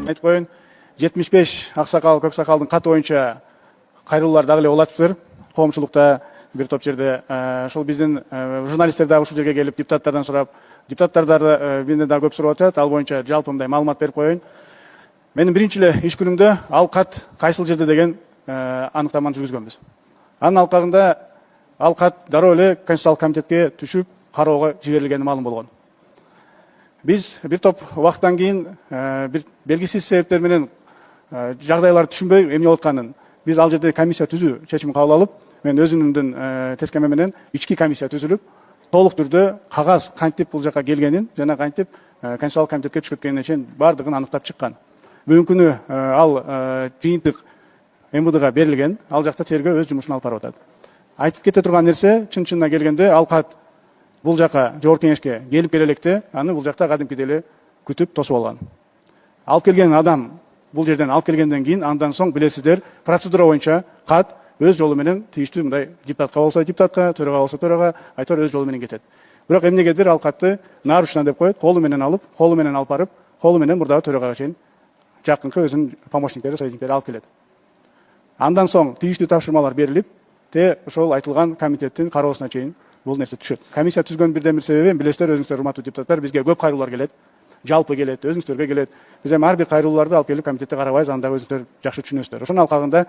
айтып коеюн, 75 аксакал, көксакалдын каты боюнча кайрылуулар дагы эле болуп атыптыр. Коомчулукта бир топ жерде ошол биздин журналисттер дагы ушул жерге келип депутаттардан сурап, депутаттар дагы менден дагы көп сурап атат. Ал боюнча жалпы мындай маалымат берип коеюн. Менин биринчи эле иш күнүмдө ал кат кайсыл жерде деген аныктаманы жүргүзгөнбүз. Анын алкагында ал кат дароо эле Конституциялык комитетке түшүп кароого жиберилгени маалым болгон. Биз бир топ убакыттан кийин бир белгисиз себептер менен жагдайларды түшүнбөй эмне болуп атканын биз ал жерде комиссия түзүү чечимин кабыл алып, мен өзүмдүн тескеме менен ички комиссия түзүлүп, толук түрдө кагаз кантип бул жака келгенин жана кантип Конституциялык комитетке түшүп кеткенине чейин бардыгын аныктап чыккан. Бүгүнкү күнү ал жыйынтык МВДга берилген, ал жакта тергөө өз жумушун алып барып атат. Айтып кете турган нерсе, чын-чынына келгенде ал кат бул жака жогорку кеңешке келип келе электе, аны бул жакта кадимкидей эле күтүп тосуп алган. Алып келген адам бул жерден алып келгенден кийин андан соң билесиздер, процедура боюнча кат өз жолу менен тийиштүү мындай депутатка болсо депутатка, төрага болсо төрага, айтор өз жолу менен кетет. Бирок эмнегедир ал катты нарушено деп коет, колу менен алып барып, колу менен мурдагы төрагага чейин жакынкы өзүнүн помощниктери, советниктери алып келет. Андан соң тийиштүү тапшырмалар берилип, ошол айтылган комитеттин кароосуна чейин бул нерсе түшөт. Комиссия түзгөн бирден бир себеби, билесиздер, өзүңүздөр урматтуу депутаттар, бизге көп кайрылуулар келет, жалпы келет, өзүңүздөргө келет. Биз эми ар бир кайрылууларды алып келип комитетте карабайбыз, анда өзүңүздөр жакшы түшүнөсүздөр. Ошонун алкагында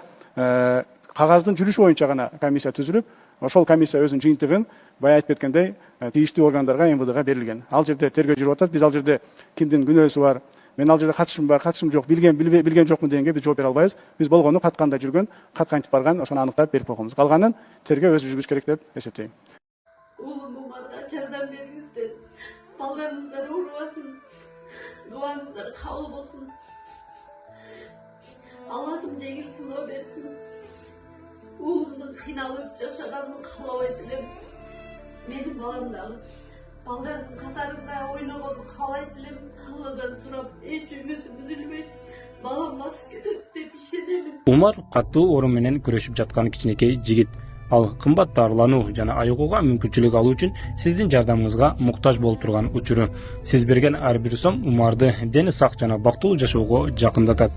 кагаздын жүрүшү боюнча гана комиссия түзүлүп, ошол комиссия өзүнүн жыйынтыгын бая айтып кеткендей тийиштүү органдарга, МВДга берилген. Ал жерде тергөө жүрүп атат. Биз ал жерде кимдин күнөөсү бар, мен ал жерде катышым бар, катышым жок, билген жокмун дегенге биз жооп бере албайбыз. Биз болгону кат кандай жүргөн, кат кантип барган, ошону аныктап берип койгонбуз. Калганын тергөө өзү жүргүзүш керек деп эсептейм. Умарга жардам бериңиздер. Балдарыңыздар оорубасын. Дуаңыздар кабыл болсун. Аллахым жеңил сыноо берсин. Уулумдун кыйналып жашаганын каалабайт элем. Менин балам дагы балдардын катарында ойногонун каалайт элем. Алладан сурап, эч үмүтүм үзүлбөйт. Балам басып кетет деп ишенемин. Умар каттуу оору менен күрөшүп жаткан кичинекей жигит. Ал кымбат дарылануу жана айыгууга мүмкүнчүлүк алуу үчүн сиздин жардамыңызга муктаж болуп турган учуру. Сиз берген ар бир сом Умарды дени сак жана бактылуу жашоого жакындатат.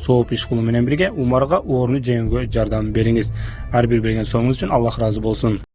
Сооп иш кылуу менен бирге Умарга ооруну жеңүүгө жардам бериңиз. Ар бир берген сомуңуз үчүн Аллах ыраазы болсун.